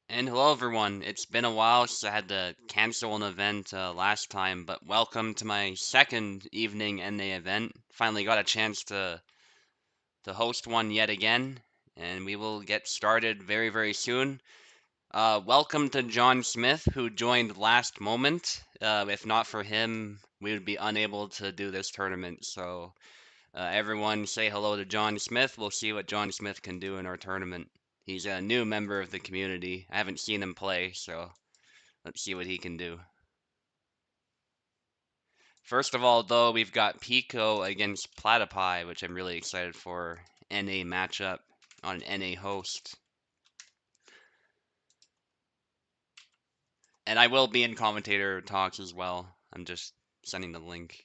And hello everyone, it's been a while since I had to cancel an event last time, but welcome to my second evening NA event. Finally got a chance to host one yet again, and we will get started very soon. Welcome to John Smith, who joined last moment. If not for him, we would be unable to do this tournament, so everyone say hello to John Smith. We'll see what John Smith can do in our tournament. He's a new member of the community. I haven't seen him play, so let's see what he can do. First of all, though, we've got Pico against Platypi, which I'm really excited for. NA matchup on an NA host. And I will be in commentator talks as well. I'm just sending the link.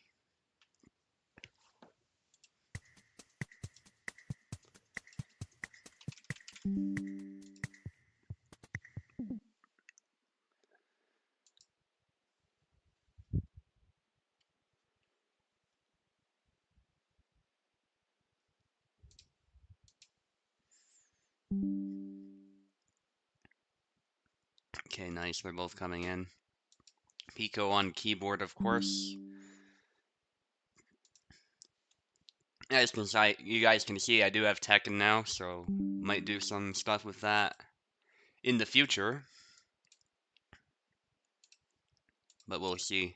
Okay, nice. They're both coming in. Pico on keyboard, of course. You guys can see I do have Tekken now, so might do some stuff with that in the future. But we'll see.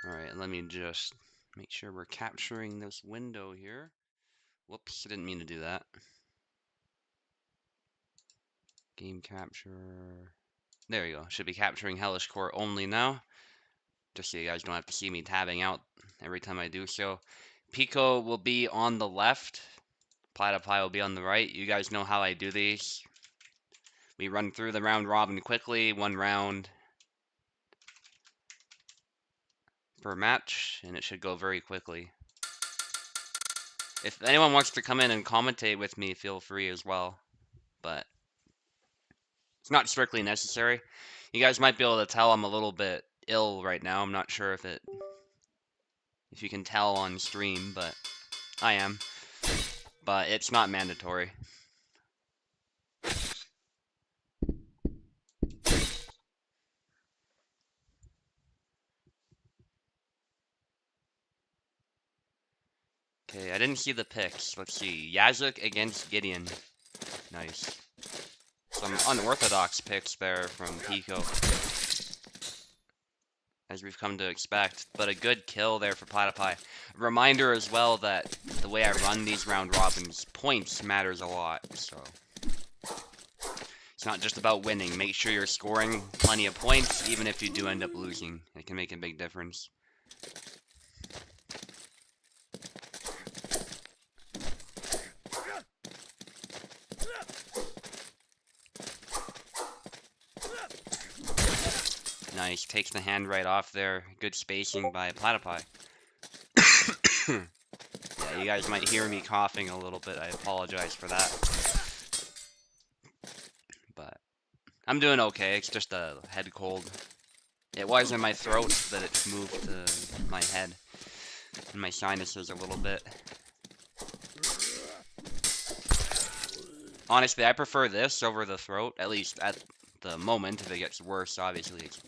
Alright, let me just make sure we're capturing this window here. Whoops, I didn't mean to do that. Game capture. There we go. Should be capturing Hellish Quart only now. Just so you guys don't have to see me tabbing out every time I do so. Pico will be on the left. Platypi will be on the right. You guys know how I do these. We run through the round robin quickly, one round per match, and it should go very quickly. If anyone wants to come in and commentate with me, feel free as well. But it's not strictly necessary. You guys might be able to tell I'm a little bit ill right now. I'm not sure if you can tell on stream, but I am. But it's not mandatory. Okay, I didn't see the picks. Let's see. Yazuk against Gideon. Nice. Some unorthodox picks there from Pico, as we've come to expect, but a good kill there for Platypi. Reminder as well that the way I run these round robins, points matters a lot, so it's not just about winning. Make sure you're scoring plenty of points, even if you do end up losing. It can make a big difference. Nice, takes the hand right off there. Good spacing by Platypi. Yeah, you guys might hear me coughing a little bit. I apologize for that. But I'm doing okay. It's just a head cold. It was in my throat, but it's moved to my head and my sinuses a little bit. Honestly, I prefer this over the throat, at least at the moment. If it gets worse, obviously it's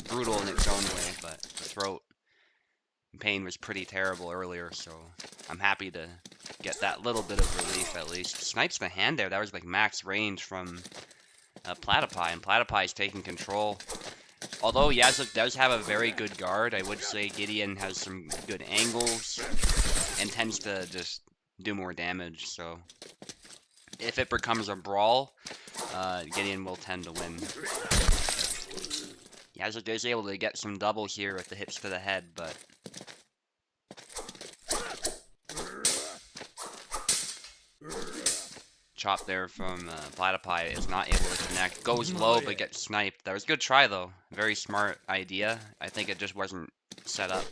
brutal in its own way, but the throat pain was pretty terrible earlier, so I'm happy to get that little bit of relief at least. Snipes the hand there. That was like max range from Platypi, and Platypi is taking control. Although Yazuk does have a very good guard, I would say Gideon has some good angles and tends to just do more damage, so if it becomes a brawl, Gideon will tend to win. Yazuk is able to get some doubles here with the hits to the head, but chop there from Platypi is not able to connect. Goes low but gets sniped. That was a good try though. Very smart idea. I think it just wasn't set up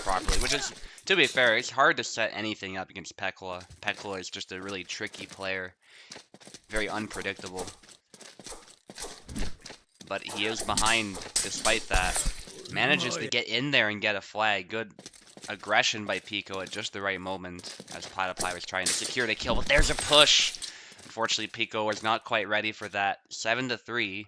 properly, which is, to be fair, it's hard to set anything up against Pekla. Pekla is just a really tricky player. Very unpredictable. But he is behind despite that. Manages to get in there and get a flag. Good aggression by Pico at just the right moment as Platyp was trying to secure the kill, but there's a push! Unfortunately, Pico was not quite ready for that. 7-3.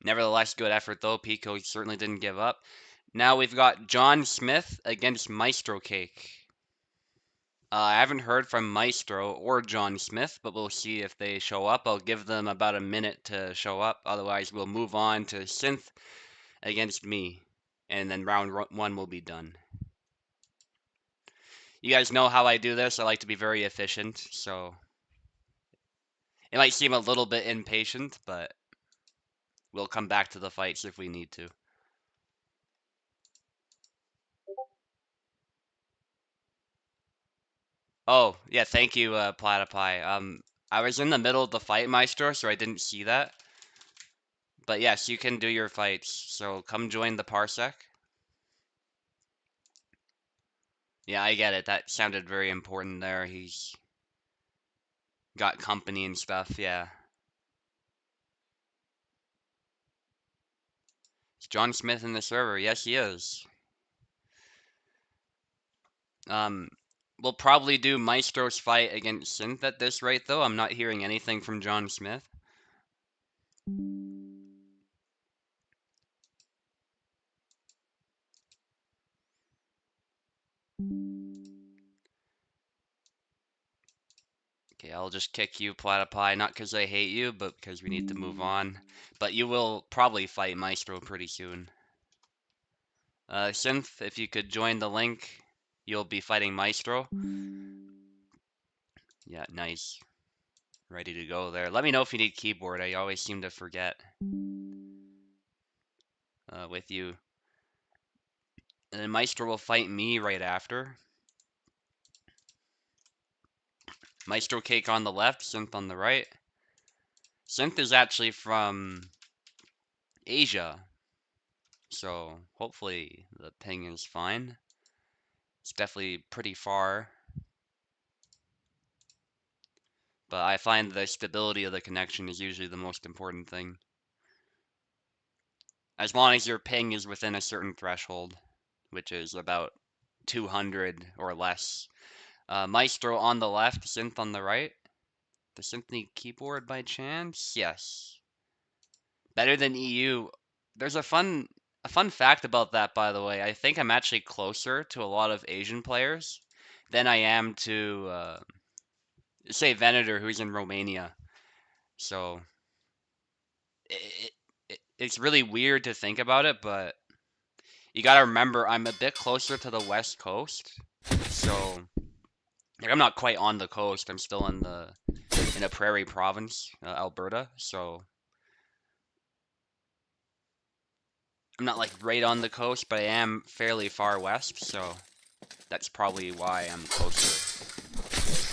Nevertheless, good effort though. Pico certainly didn't give up. Now we've got John Smith against Maestro Cake. I haven't heard from Maestro or John Smith, but we'll see if they show up. I'll give them about a minute to show up. Otherwise, we'll move on to Synth against me. And then round one will be done. You guys know how I do this. I like to be very efficient, so it might seem a little bit impatient, but we'll come back to the fights if we need to. Oh, yeah, thank you, Platypi. I was in the middle of the fight, Maestro, so I didn't see that. But yes, you can do your fights, so come join the Parsec. Yeah, I get it. That sounded very important there. He's got company and stuff, yeah. Is John Smith in the server? Yes, he is. We'll probably do Maestro's fight against Synth at this rate, though. I'm not hearing anything from John Smith. Okay, I'll just kick you, Platypi, not because I hate you, but because we need to move on. But you will probably fight Maestro pretty soon. Synth, if you could join the link, you'll be fighting Maestro. Yeah, nice. Ready to go there. Let me know if you need keyboard. I always seem to forget with you. And then Maestro will fight me right after. Maestro Cake on the left, Synth on the right. Synth is actually from Asia, so hopefully the ping is fine. It's definitely pretty far, but I find the stability of the connection is usually the most important thing. As long as your ping is within a certain threshold, which is about 200 or less. Maestro on the left, Synth on the right. The Symphony keyboard by chance? Yes. Better than EU. There's a fun fact about that, by the way. I think I'm actually closer to a lot of Asian players than I am to say Venator, who's in Romania. So it's really weird to think about it, but you gotta remember I'm a bit closer to the West Coast. So like, I'm not quite on the coast. I'm still in a prairie province, Alberta. So I'm not like right on the coast, but I am fairly far west. So that's probably why I'm closer.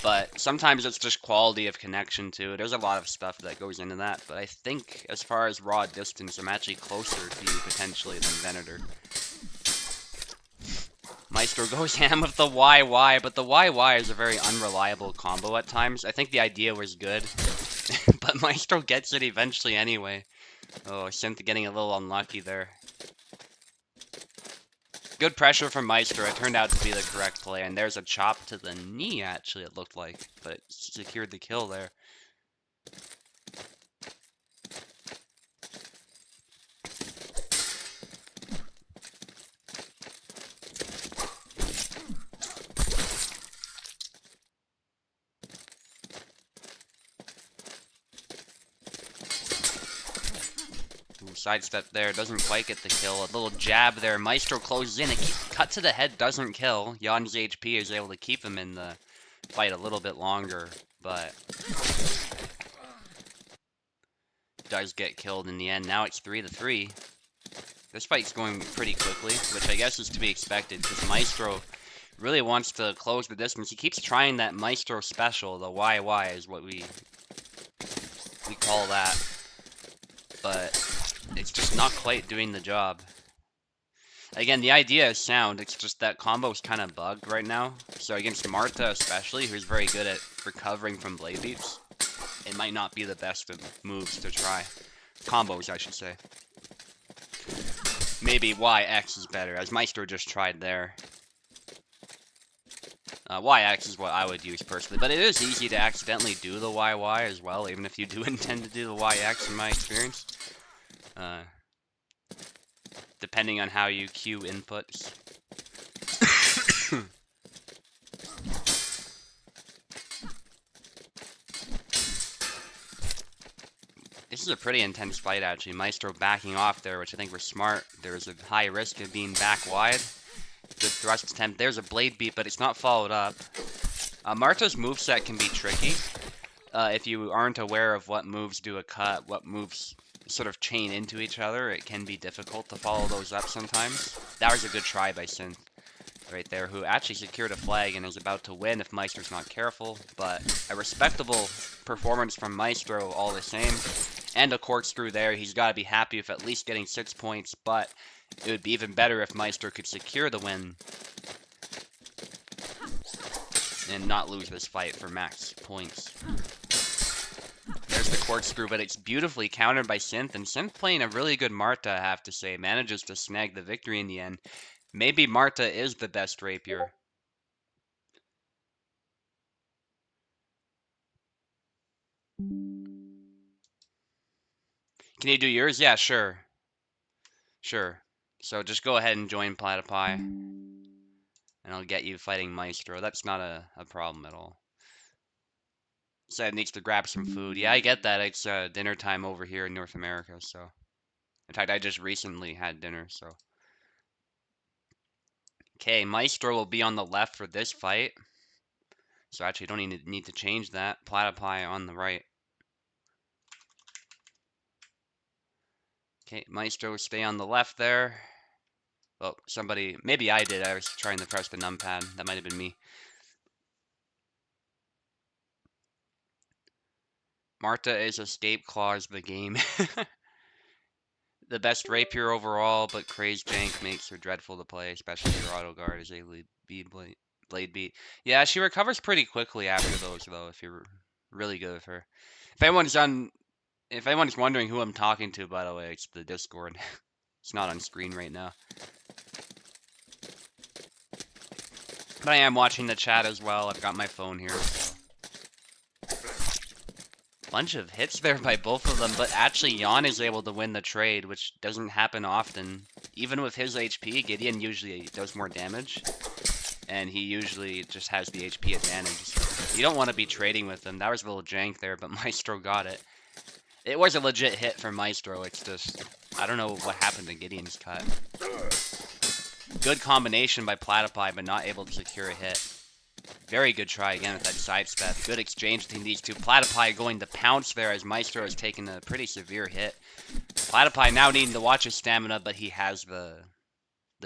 But sometimes it's just quality of connection too. There's a lot of stuff that goes into that. But I think as far as raw distance, I'm actually closer to you potentially than Venator. Maestro goes ham with the YY, but the YY is a very unreliable combo at times. I think the idea was good, but Maestro gets it eventually anyway. Oh, Synth getting a little unlucky there. Good pressure from Maestro. It turned out to be the correct play, and there's a chop to the knee, actually, it looked like, but secured the kill there. Sidestep there, doesn't quite get the kill. A little jab there. Maestro closes in. A cut to the head doesn't kill. Jan's HP is able to keep him in the fight a little bit longer, but does get killed in the end. Now it's 3-3. This fight's going pretty quickly, which I guess is to be expected, because Maestro really wants to close the distance. He keeps trying that Maestro special. The YY is what we call that. But it's just not quite doing the job. Again, the idea is sound, it's just that combo's kind of bugged right now. So against Marta especially, who's very good at recovering from blade beats, it might not be the best of moves to try. Combos, I should say. Maybe YX is better, as Maestro just tried there. YX is what I would use personally, but it is easy to accidentally do the YY as well, even if you do intend to do the YX in my experience. Depending on how you cue inputs. This is a pretty intense fight, actually. Maestro backing off there, which I think was smart. There was a high risk of being back wide. Good thrust attempt. There's a blade beat, but it's not followed up. Marta's moveset can be tricky. If you aren't aware of what moves do a cut, what moves sort of chain into each other, it can be difficult to follow those up sometimes. That was a good try by Synth right there, who actually secured a flag and is about to win if Maestro's not careful, but a respectable performance from Maestro all the same. And a corkscrew there. He's got to be happy with at least getting 6 points, but it would be even better if Maestro could secure the win and not lose this fight for max points. There's the corkscrew, but it's beautifully countered by Synth, and Synth playing a really good Marta, I have to say, manages to snag the victory in the end. Maybe Marta is the best rapier. Can you do yours? Yeah, sure. Sure. So just go ahead and join Platyp, and I'll get you fighting Maestro. That's not a problem at all. Said needs to grab some food. Yeah, I get that. It's dinner time over here in North America, so. In fact, I just recently had dinner, so. Okay, Maestro will be on the left for this fight. So actually, don't even need to change that. Platyp on the right. Okay, Maestro stay on the left there. Well, somebody, maybe I did. I was trying to press the numpad. That might have been me. Marta is escape clause the game. The best rapier overall, but crazed jank makes her dreadful to play, especially her auto guard as a blade beat. Yeah, she recovers pretty quickly after those though, if you're really good with her. If anyone's wondering who I'm talking to, by the way, it's the Discord. It's not on screen right now. But I am watching the chat as well. I've got my phone here. So. Bunch of hits there by both of them, but actually Jan is able to win the trade, which doesn't happen often. Even with his HP, Gideon usually does more damage, and he usually just has the HP advantage. So you don't want to be trading with him. That was a little jank there, but Maestro got it. It was a legit hit for Maestro. It's just, I don't know what happened to Gideon's cut. Good combination by Platyp, but not able to secure a hit. Very good try again with that sidestep. Good exchange between these two. Platyp going to pounce there as Maestro has taken a pretty severe hit. Platyp now needing to watch his stamina, but he has the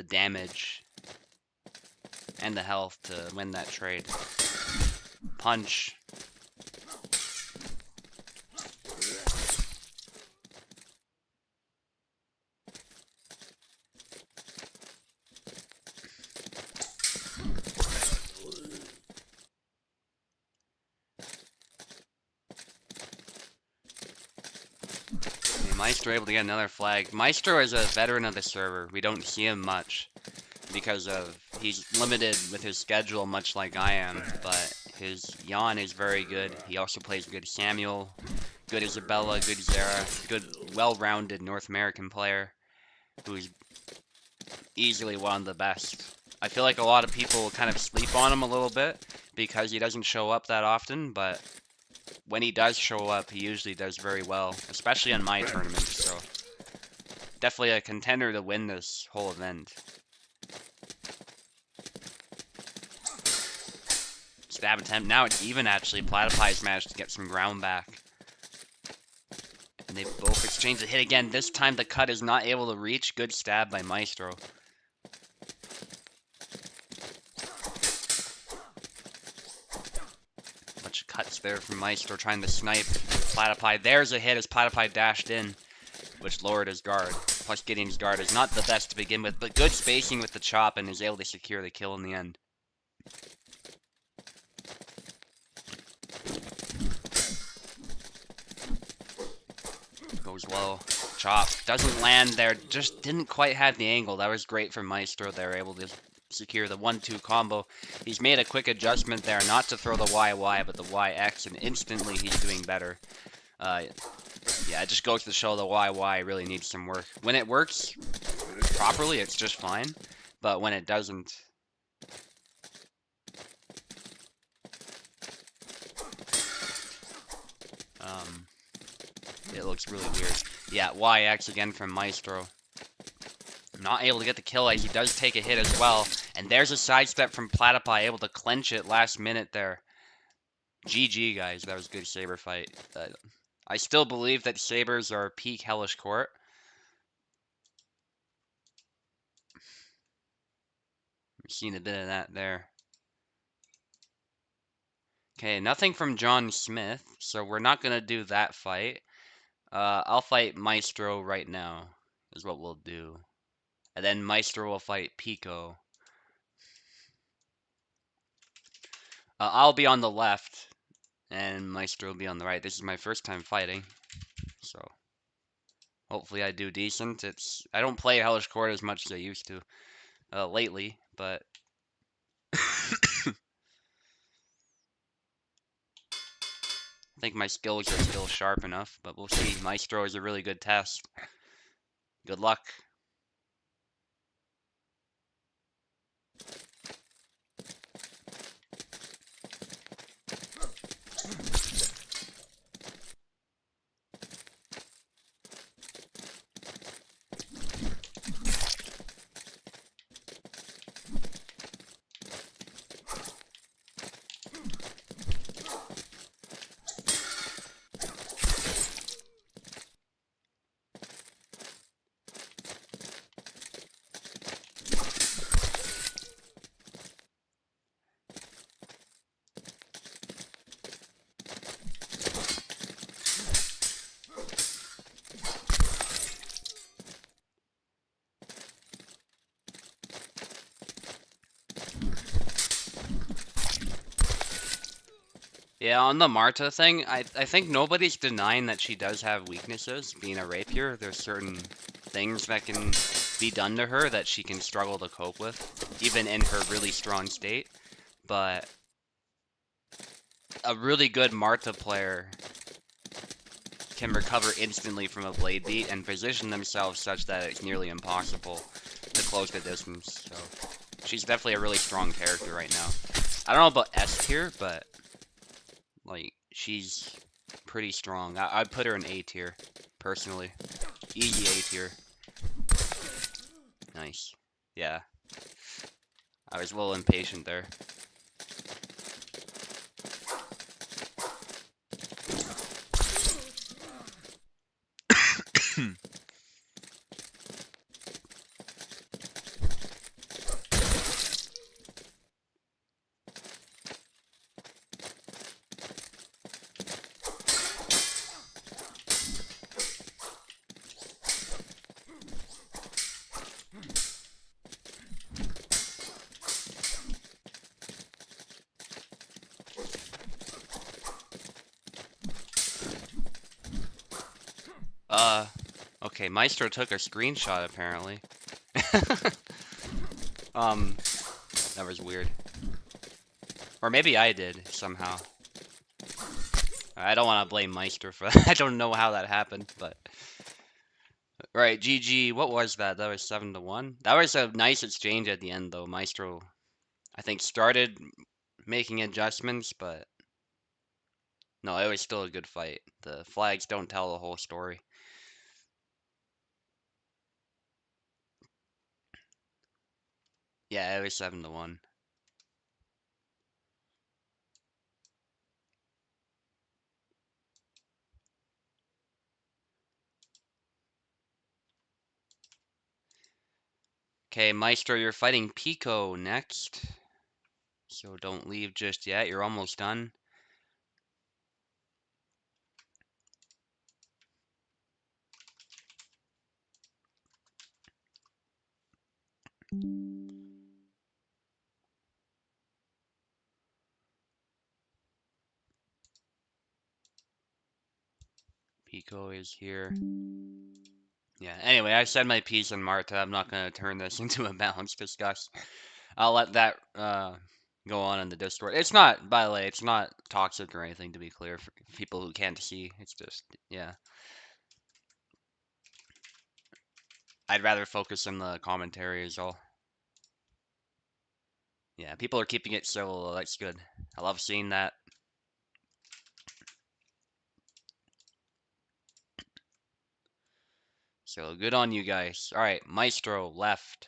damage and the health to win that trade. Punch. Maestro able to get another flag. Maestro is a veteran of the server. We don't see him much because of he's limited with his schedule, much like I am. But his Jan is very good. He also plays good Samuel, good Isabella, good Zara, good well-rounded North American player who's easily one of the best. I feel like a lot of people kind of sleep on him a little bit because he doesn't show up that often, but when he does show up, he usually does very well, especially on my tournaments, so definitely a contender to win this whole event. Stab attempt. Now it's even, actually. Platyp's managed to get some ground back. And they both exchange a hit again. This time the cut is not able to reach. Good stab by Maestro. Cuts there from Maestro trying to snipe Platyp. There's a hit as Platyp dashed in, which lowered his guard. Plus Gideon's guard is not the best to begin with, but good spacing with the chop and is able to secure the kill in the end. Goes low. Chop. Doesn't land there. Just didn't quite have the angle. That was great for Maestro. They were able to secure the 1-2 combo. He's made a quick adjustment there, not to throw the YY, but the YX, and instantly he's doing better. Yeah, it just goes to show the YY really needs some work. When it works properly, it's just fine, but when it doesn't... it looks really weird. Yeah, YX again from Maestro. Not able to get the kill as he does take a hit as well. And there's a sidestep from Platyp, able to clench it last minute there. GG, guys. That was a good Saber fight. I still believe that Sabers are peak Hellish Quart. We've seen a bit of that there. Okay, nothing from John Smith, so we're not going to do that fight. I'll fight Maestro right now, is what we'll do. And then Maestro will fight Pico. I'll be on the left, and Maestro will be on the right. This is my first time fighting, so hopefully I do decent. I don't play Hellish Quart as much as I used to lately, but I think my skills are still sharp enough, but we'll see. Maestro is a really good test. Good luck. Yeah, on the Marta thing, I think nobody's denying that she does have weaknesses. Being a rapier, there's certain things that can be done to her that she can struggle to cope with, even in her really strong state. But a really good Marta player can recover instantly from a blade beat and position themselves such that it's nearly impossible to close the distance. So she's definitely a really strong character right now. I don't know about S tier, but like, she's pretty strong. I'd put her in A tier, personally. Easy A tier. Nice. Yeah. I was a little impatient there. Okay, Maestro took a screenshot apparently. That was weird. Or maybe I did, somehow. I don't want to blame Maestro for that. I don't know how that happened, but... Right, GG, what was that? That was 7-1? That was a nice exchange at the end, though. Maestro, I think, started making adjustments, but... No, it was still a good fight. The flags don't tell the whole story. Yeah, it was 7-1. Okay, Maestro, you're fighting Pico next. So don't leave just yet. You're almost done. Pico. Pico is here. Yeah, anyway, I said my piece on Marta. I'm not going to turn this into a balanced discuss. I'll let that go on in the Discord. It's not, by the way, it's not toxic or anything, to be clear, for people who can't see. It's just, yeah. I'd rather focus on the commentary is all. Yeah, people are keeping it civil. That's good. I love seeing that. So good on you guys. All right, Maestro left.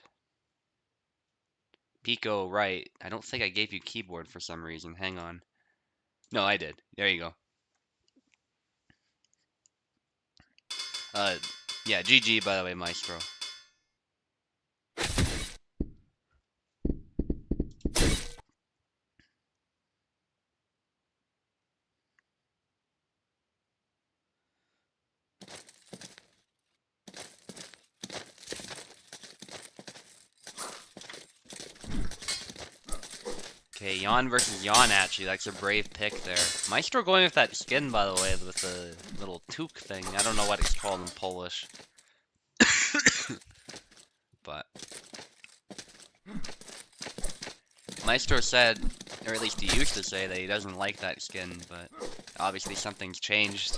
Pico right. I don't think I gave you keyboard for some reason. Hang on. No, I did. There you go. Yeah, GG by the way, Maestro. Okay, Yawn versus Yawn, actually. That's a brave pick there. Maestro going with that skin, by the way, with the little toque thing. I don't know what it's called in Polish. But Maestro said, or at least he used to say, that he doesn't like that skin, but obviously something's changed.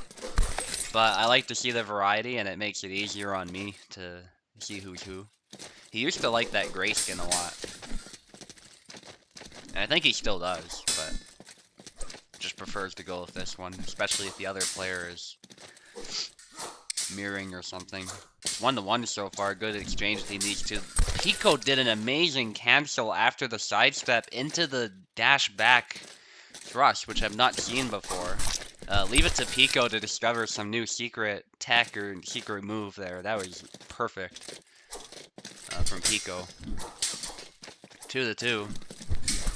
But I like to see the variety, and it makes it easier on me to see who's who. He used to like that gray skin a lot. And I think he still does, but just prefers to go with this one, especially if the other player is mirroring or something. 1-1 so far, good exchange between these two. Pico did an amazing cancel after the sidestep into the dash back thrust, which I've not seen before. Leave it to Pico to discover some new secret tech or secret move there. That was perfect from Pico. 2-2.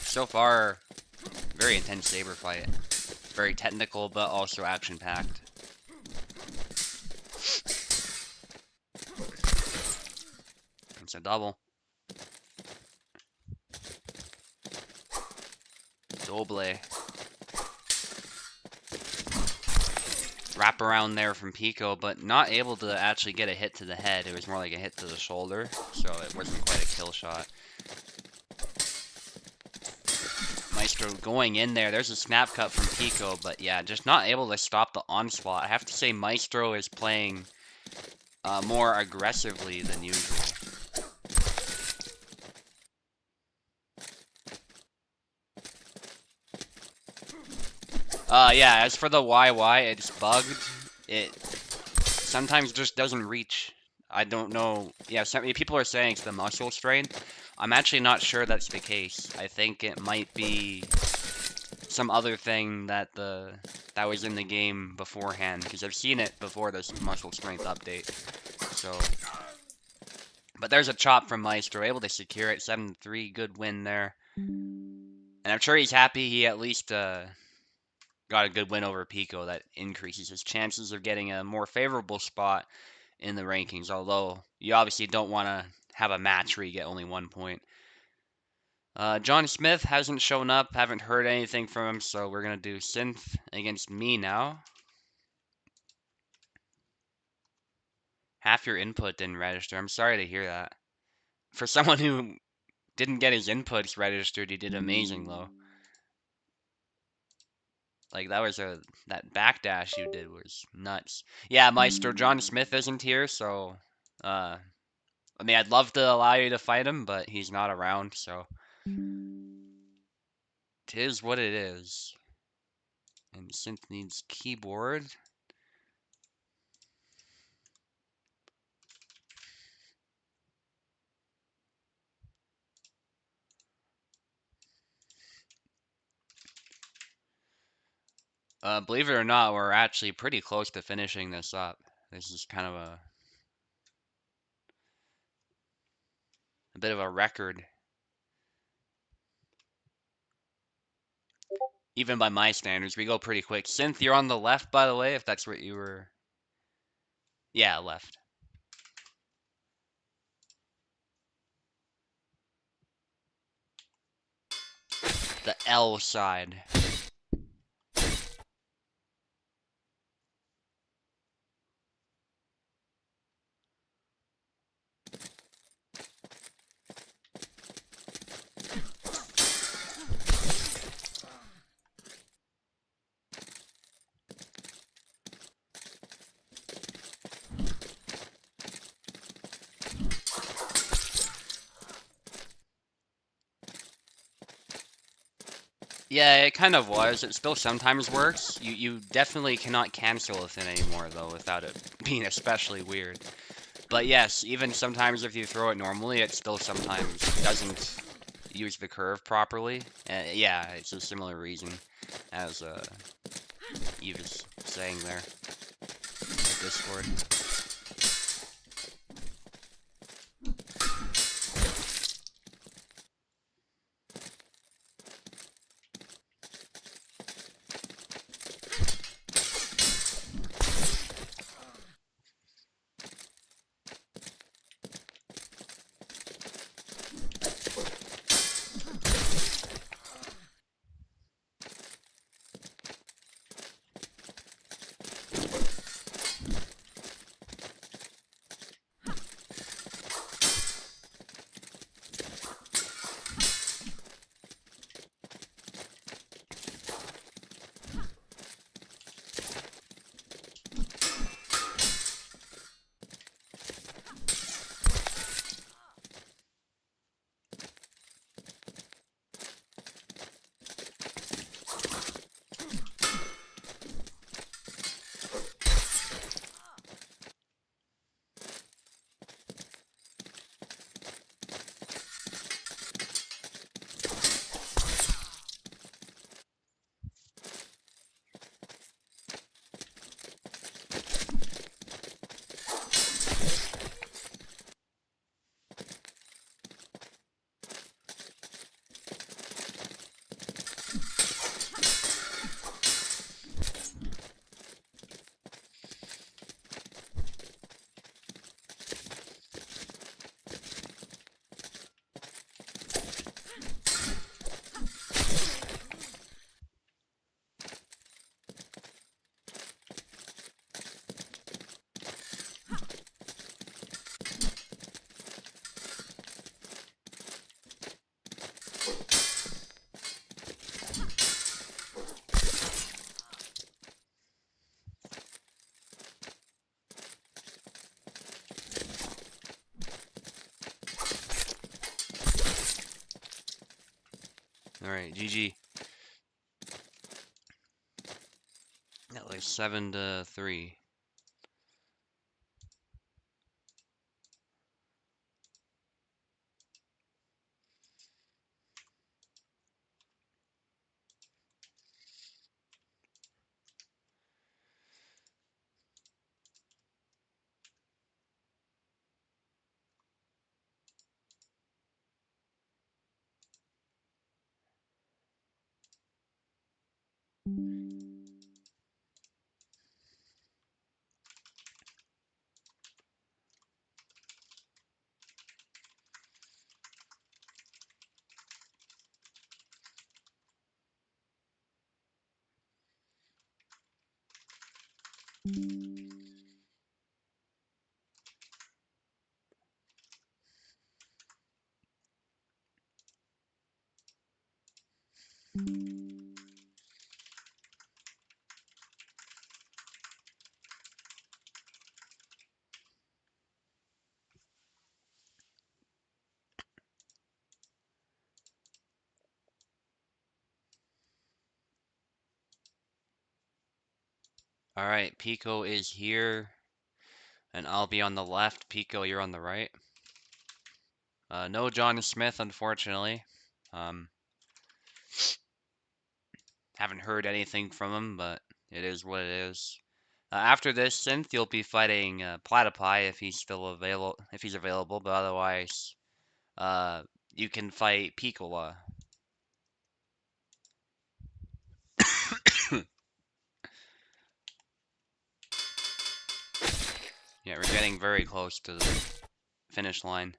So far, very intense saber fight. Very technical, but also action-packed. It's a double. Doble. Wrap around there from Pico, but not able to actually get a hit to the head. It was more like a hit to the shoulder, so it wasn't quite a kill shot. Maestro going in there. There's a snap cut from Pico, but yeah, just not able to stop the onslaught. I have to say Maestro is playing more aggressively than usual. Yeah, as for the YY, it's bugged. It sometimes just doesn't reach. I don't know. Yeah, some people are saying it's the muscle strain. I'm actually not sure that's the case. I think it might be some other thing that was in the game beforehand, because I've seen it before this muscle strength update. So, but there's a chop from Maestro, able to secure it. 7-3, good win there. And I'm sure he's happy he at least got a good win over Pico. That increases his chances of getting a more favorable spot in the rankings, although you obviously don't want to have a match where you get only 1 point. John Smith hasn't shown up, haven't heard anything from him, so we're going to do Synth against me now. Half your input didn't register. I'm sorry to hear that. For someone who didn't get his inputs registered, he did amazing, though. Like, that backdash you did was nuts. Yeah, Maestro, John Smith isn't here, so, I mean, I'd love to allow you to fight him, but he's not around, so. 'Tis what it is. And Synth needs keyboard. Believe it or not, we're actually pretty close to finishing this up. This is kind of a bit of a record. Even by my standards, we go pretty quick. Synth, you're on the left, by the way, if that's what you were... Yeah, left. The L side. Yeah, it kind of was. It still sometimes works. You definitely cannot cancel a Thin anymore, though, without it being especially weird. But yes, even sometimes if you throw it normally, it still sometimes doesn't use the curve properly. Yeah, it's a similar reason as Eve is saying there in the Discord. Alright, GG. That was 7-3. Alright, Pico is here, and I'll be on the left. Pico, you're on the right. No John Smith, unfortunately. Um, haven't heard anything from him, but it is what it is. After this Synth, you'll be fighting Platypi if he's still available, but otherwise, uh, you can fight Piccola. Yeah, we're getting very close to the finish line.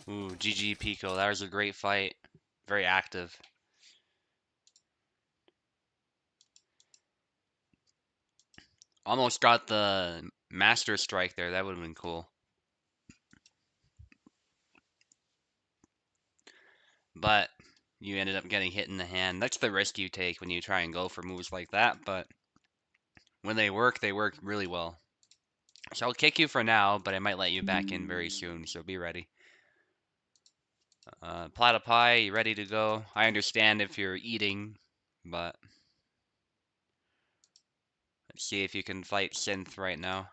Ooh, GG Pico. That was a great fight. Very active. Almost got the Master strike there. That would have been cool. But you ended up getting hit in the hand. That's the risk you take when you try and go for moves like that. But when they work really well. So I'll kick you for now, but I might let you back in very soon. So be ready. Platypi, you ready to go? I understand if you're eating, but let's see if you can fight Synth right now.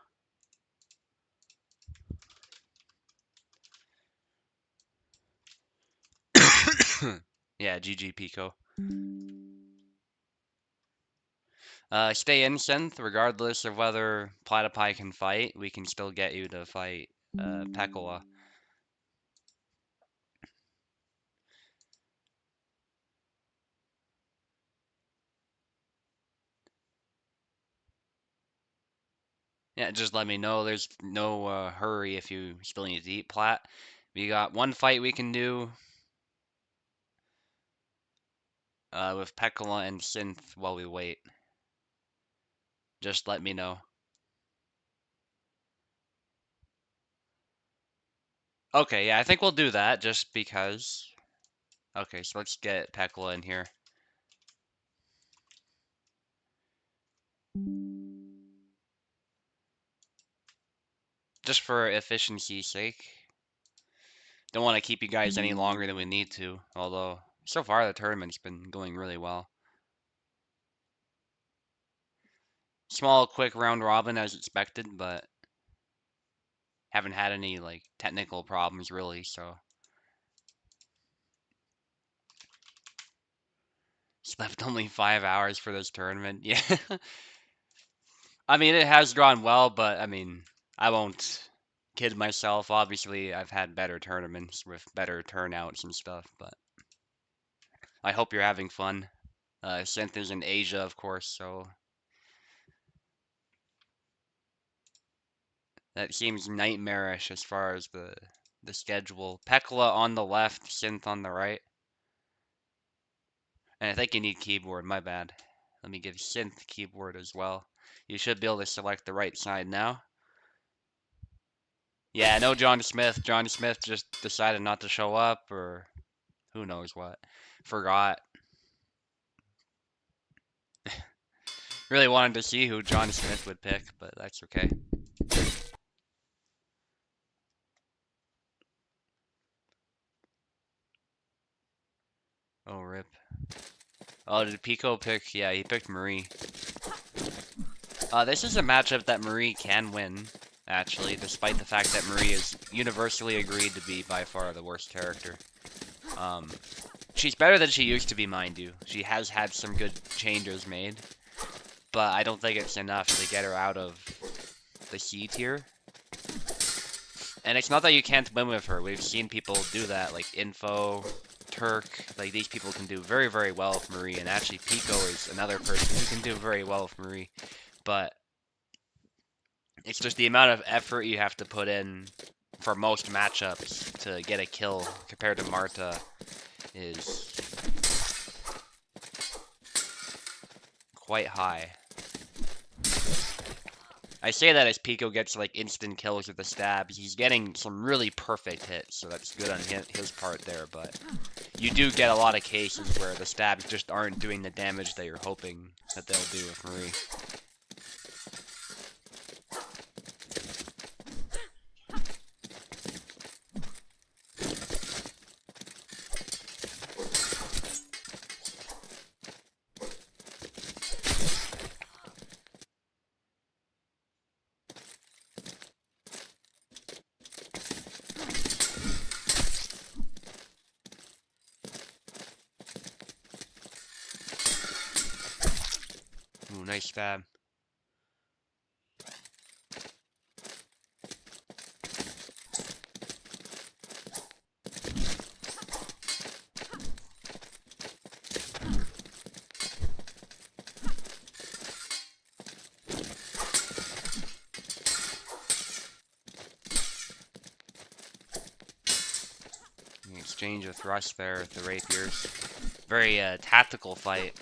Yeah, GG Pico. Stay in, Synth. Regardless of whether Platypi can fight, we can still get you to fight Pekola. Yeah, just let me know. There's no hurry if you still need to eat Plat. We got one fight we can do with Pekola and Synth while we wait. Just let me know. Okay, yeah, I think we'll do that just because. Okay, so let's get Pekola in here. Just for efficiency's sake. Don't want to keep you guys any longer than we need to, although so far the tournament's been going really well. Small, quick round robin as expected, but haven't had any like technical problems really, so. Slept only 5 hours for this tournament. Yeah. I mean, it has gone well, but I mean, I won't kid myself. Obviously, I've had better tournaments with better turnouts and stuff, but I hope you're having fun. Synth is in Asia, of course, so that seems nightmarish as far as the schedule. Pekola on the left, Synth on the right. And I think you need keyboard, my bad. Let me give Synth keyboard as well. You should be able to select the right side now. Yeah, no John Smith. John Smith just decided not to show up, or who knows what. Forgot. Really wanted to see who John Smith would pick, but that's okay. Oh, rip. Oh, did Pico pick? Yeah, he picked Marie. This is a matchup that Marie can win, actually, despite the fact that Marie is universally agreed to be by far the worst character. She's better than she used to be, mind you. She has had some good changes made, but I don't think it's enough to get her out of the C tier. And it's not that you can't win with her. We've seen people do that, like Info, Turk. Like, these people can do very, very well with Marie, and actually Pico is another person who can do very well with Marie. But it's just the amount of effort you have to put in for most matchups to get a kill compared to Marta is quite high. I say that as Pico gets like instant kills with the stabs. He's getting some really perfect hits, so that's good on his part there, but you do get a lot of cases where the stabs just aren't doing the damage that you're hoping that they'll do with Marie. Ooh, nice stab. Exchange of thrust there with the rapiers. Very tactical fight.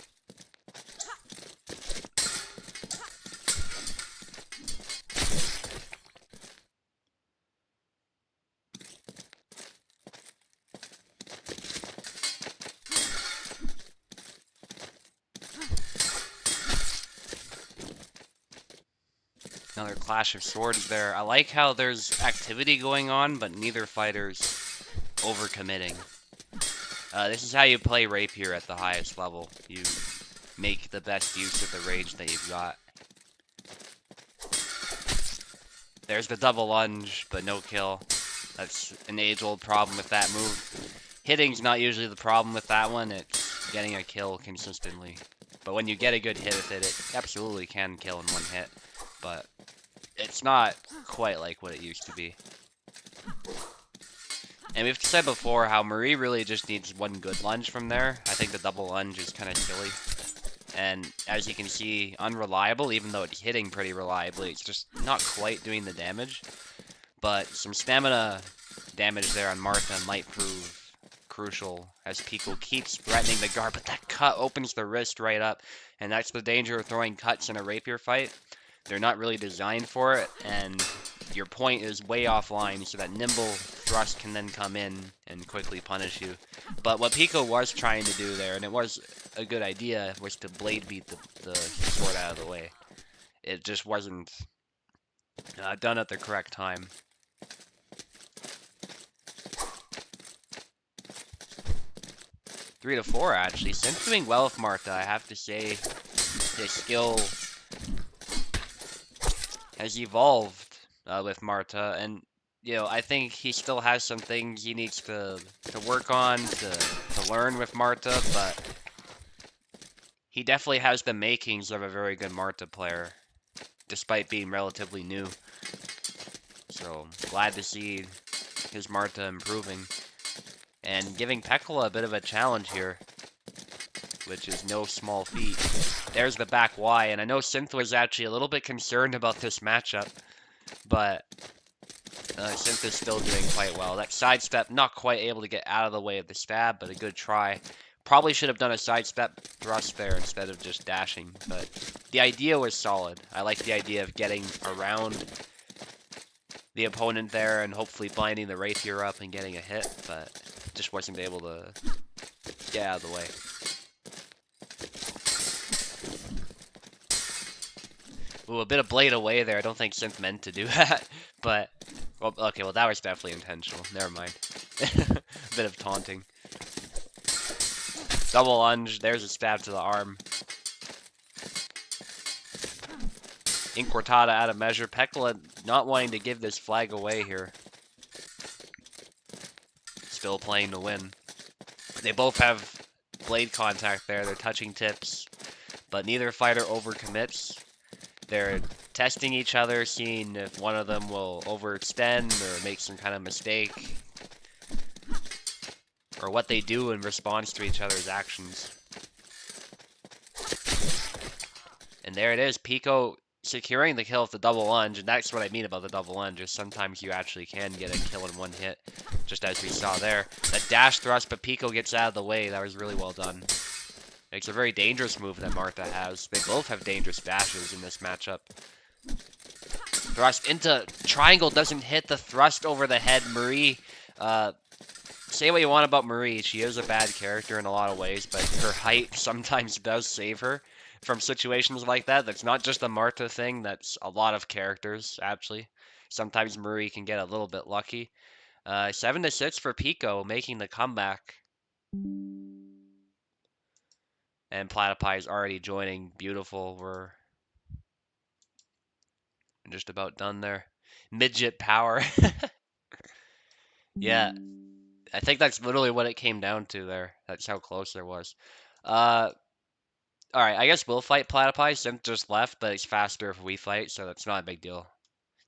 Another clash of swords there. I like how there's activity going on, but neither fighter's overcommitting. This is how you play rapier at the highest level. You make the best use of the rage that you've got. There's the double lunge, but no kill. That's an age-old problem with that move. Hitting's not usually the problem with that one, it's getting a kill consistently. But when you get a good hit with it, it absolutely can kill in one hit. But it's not quite like what it used to be. And we've said before how Marie really just needs one good lunge from there. I think the double lunge is kind of silly. And as you can see, unreliable, even though it's hitting pretty reliably. It's just not quite doing the damage. But some stamina damage there on Martha might prove crucial as Pico keeps threatening the guard. But that cut opens the wrist right up. And that's the danger of throwing cuts in a rapier fight. They're not really designed for it, and your point is way offline, so that nimble thrust can then come in and quickly punish you. But what Pico was trying to do there, and it was a good idea, was to blade beat the sword out of the way. It just wasn't done at the correct time. Three to four, actually. Synth doing well with Martha, I have to say. His skill has evolved with Martha, and you know, I think he still has some things he needs to work on, to learn with Martha, but he definitely has the makings of a very good Martha player, despite being relatively new. So, glad to see his Martha improving, and giving Pekala a bit of a challenge here, which is no small feat. There's the back Y, and I know Synth was actually a little bit concerned about this matchup, but Synth is still doing quite well. That sidestep, not quite able to get out of the way of the stab, but a good try. Probably should have done a sidestep thrust there instead of just dashing, but the idea was solid. I like the idea of getting around the opponent there and hopefully binding the rapier up and getting a hit, but just wasn't able to get out of the way. Ooh, a bit of blade away there. I don't think Synth meant to do that, but well, okay, well that was definitely intentional. Never mind. A bit of taunting. Double lunge. There's a stab to the arm. Inquartada out of measure. Pekala not wanting to give this flag away here. Still playing to win. They both have blade contact there. They're touching tips, but neither fighter overcommits. They're testing each other, seeing if one of them will overextend or make some kind of mistake, or what they do in response to each other's actions. And there it is, Pico securing the kill with the double lunge, and that's what I mean about the double lunge, is sometimes you actually can get a kill in one hit, just as we saw there. That dash thrust, but Pico gets out of the way. That was really well done. It's a very dangerous move that Martha has. They both have dangerous dashes in this matchup. Thrust into triangle doesn't hit the thrust over the head. Marie, say what you want about Marie. She is a bad character in a lot of ways, but her height sometimes does save her from situations like that. That's not just a Martha thing. That's a lot of characters, actually. Sometimes Marie can get a little bit lucky. 7-6 for Pico, making the comeback. And Platypi is already joining. Beautiful. We're just about done there. Midget power. Yeah, I think that's literally what it came down to there. That's how close there was. Alright, I guess we'll fight Platypi. Synth just left, but it's faster if we fight, so that's not a big deal.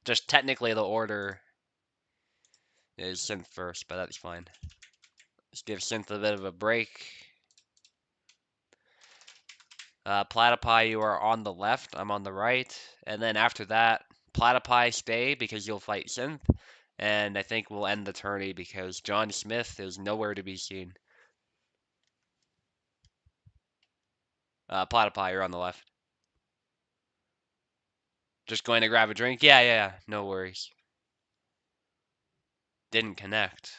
Just technically the order is Synth first, but that's fine. Let's give Synth a bit of a break. Platypi, you are on the left, I'm on the right. And then after that, Platypi stay because you'll fight Synth. And I think we'll end the tourney because John Smith is nowhere to be seen. Platypi, you're on the left. Just going to grab a drink? Yeah, no worries. Didn't connect.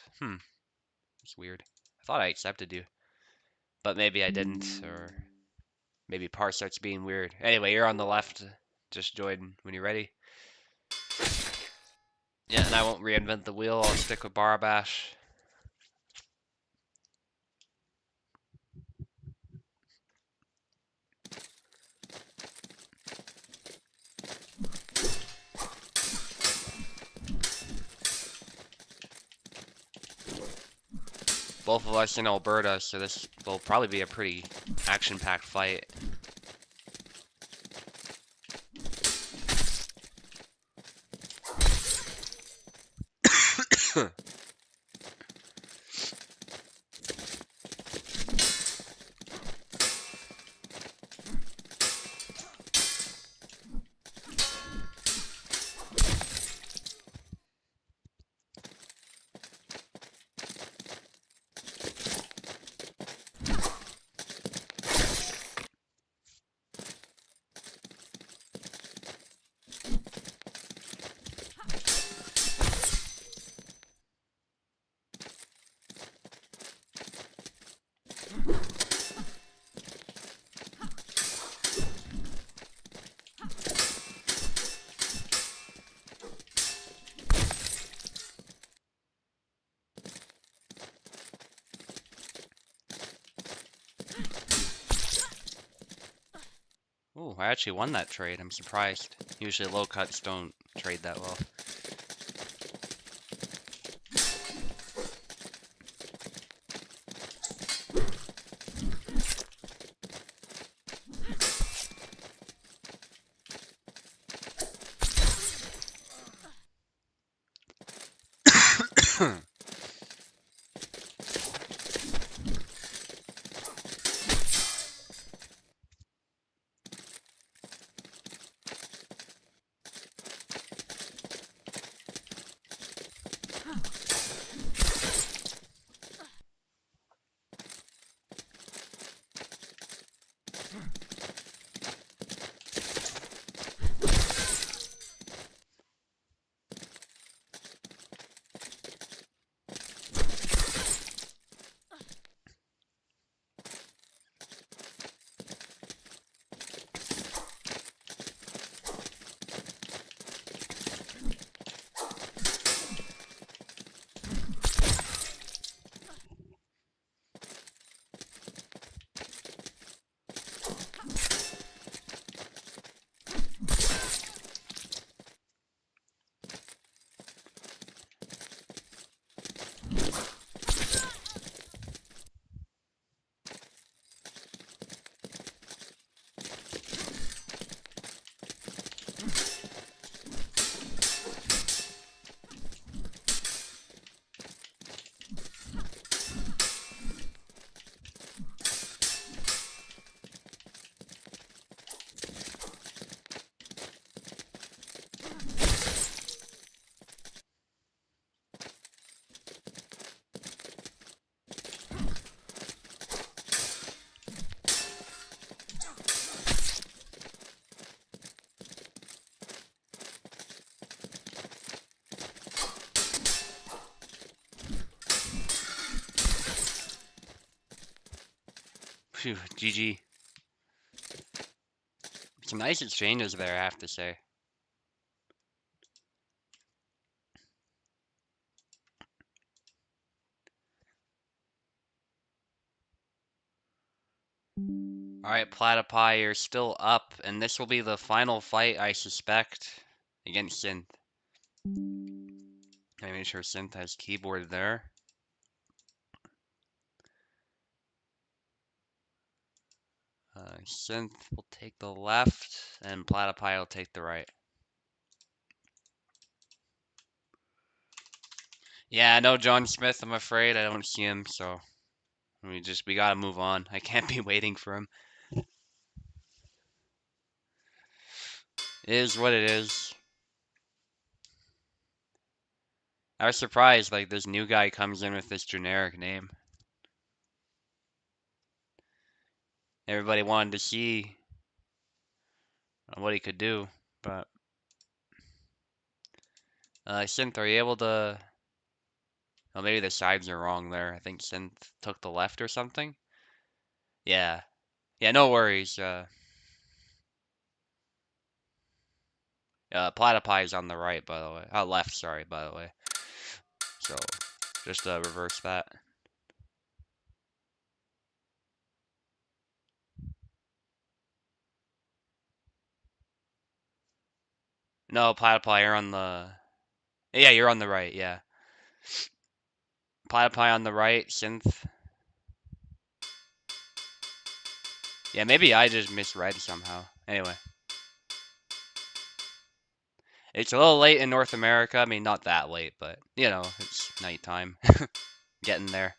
It's weird. I thought I accepted you. But maybe I didn't, or maybe Parsart's being weird. Anyway, you're on the left. Just join when you're ready. Yeah, and I won't reinvent the wheel. I'll stick with Barabash. Both of us in Alberta, so this will probably be a pretty action-packed fight. Ooh, I actually won that trade. I'm surprised. Usually low cuts don't trade that well. Phew, GG. Some nice exchanges there, I have to say. Alright, Platypi, you're still up, and this will be the final fight, I suspect, against Synth. Let me make sure Synth has keyboard there. Synth will take the left, and Platypi will take the right. Yeah, no John Smith, I'm afraid. I don't see him, so we gotta move on. I can't be waiting for him. It is what it is. I was surprised, like, this new guy comes in with this generic name. Everybody wanted to see what he could do, but... Synth, are you able to... Oh, maybe the sides are wrong there. I think Synth took the left or something? Yeah. Yeah, no worries. Platypi is on the right, by the way. Left, sorry, by the way. So, just reverse that. No, Platypi, you're on the... Yeah, you're on the right, yeah. Platypi on the right, Synth. Yeah, maybe I just misread somehow. Anyway. It's a little late in North America. I mean, not that late, but, you know, it's nighttime. Getting there.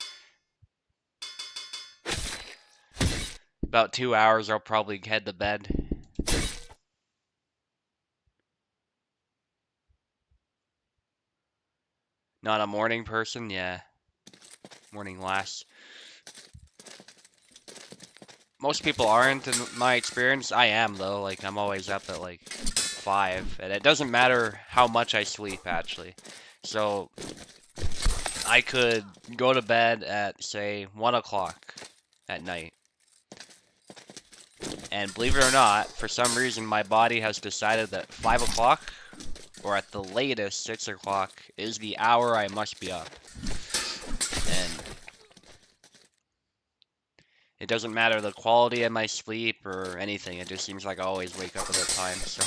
About 2 hours, I'll probably head to bed. Not a morning person? Yeah. Morning last. Most people aren't, in my experience. I am, though. Like, I'm always up at, like, 5. And it doesn't matter how much I sleep, actually. So, I could go to bed at, say, 1 o'clock at night. And believe it or not, for some reason, my body has decided that 5 o'clock, or at the latest 6 o'clock, is the hour I must be up. And it doesn't matter the quality of my sleep or anything, it just seems like I always wake up at that time, so...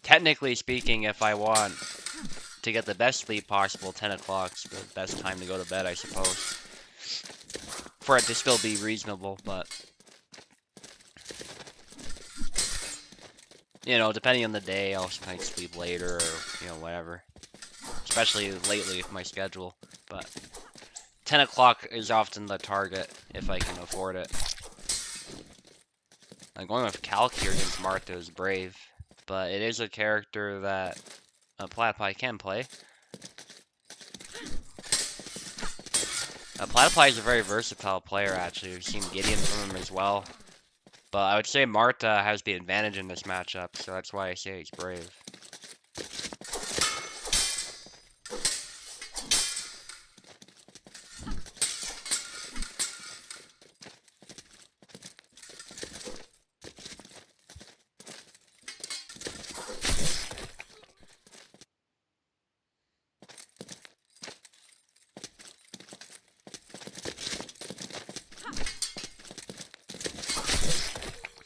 Technically speaking, if I want to get the best sleep possible, 10 o'clock's the best time to go to bed, I suppose. For it to still be reasonable, but... You know, depending on the day, I'll sometimes sleep later, or, you know, whatever. Especially lately with my schedule, but... 10 o'clock is often the target, if I can afford it. I'm going with Calc here against Martha is brave, but it is a character that Platypi can play. Platypi is a very versatile player, actually. We've seen Gideon from him as well. But I would say Marta has the advantage in this matchup, so that's why I say he's brave.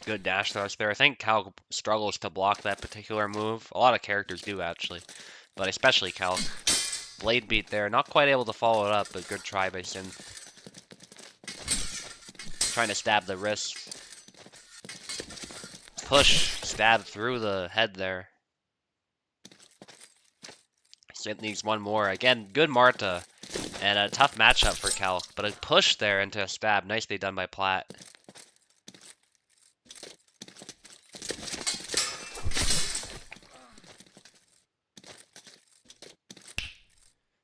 Good dash thrust there. I think Calc struggles to block that particular move. A lot of characters do, actually. But especially Calc. Blade beat there. Not quite able to follow it up, but good try by Synth. Trying to stab the wrist. Push. Stab through the head there. Synth needs one more. Again, good Marta. And a tough matchup for Calc. But a push there into a stab. Nicely done by Plat.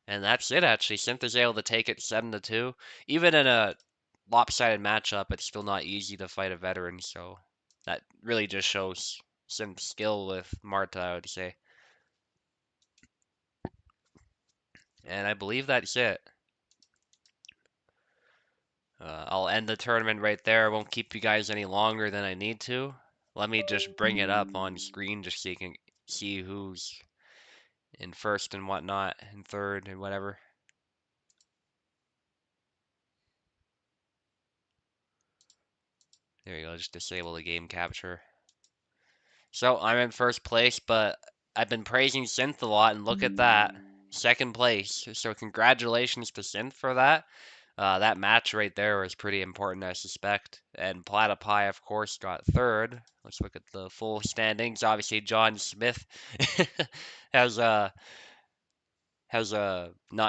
And that's it, actually. Synth is able to take it 7-2. Even in a lopsided matchup, it's still not easy to fight a veteran, so that really just shows Synth's skill with Marta, I would say. And I believe that's it. I'll end the tournament right there. I won't keep you guys any longer than I need to. Let me just bring it up on screen just so you can see who's in first and whatnot, and third and whatever. There you go, just disable the game capture. So I'm in first place, but I've been praising Synth a lot, and look at that. Second place. So congratulations to Synth for that. That match right there was pretty important, I suspect. And Platyp, of course, got third. Let's look at the full standings. Obviously, John Smith has not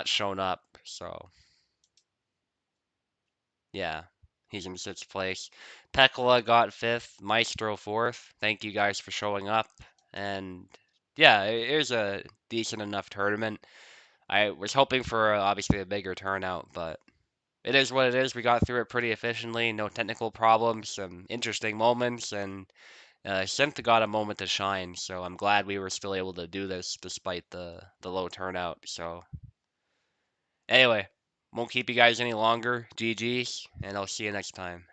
shown up. So yeah, he's in sixth place. Pekla got fifth. Maestro fourth. Thank you guys for showing up. And yeah, it was a decent enough tournament. I was hoping for obviously a bigger turnout, but it is what it is. We got through it pretty efficiently. No technical problems, some interesting moments, and Synth got a moment to shine. So I'm glad we were still able to do this despite the low turnout. So anyway, won't keep you guys any longer. GG's, and I'll see you next time.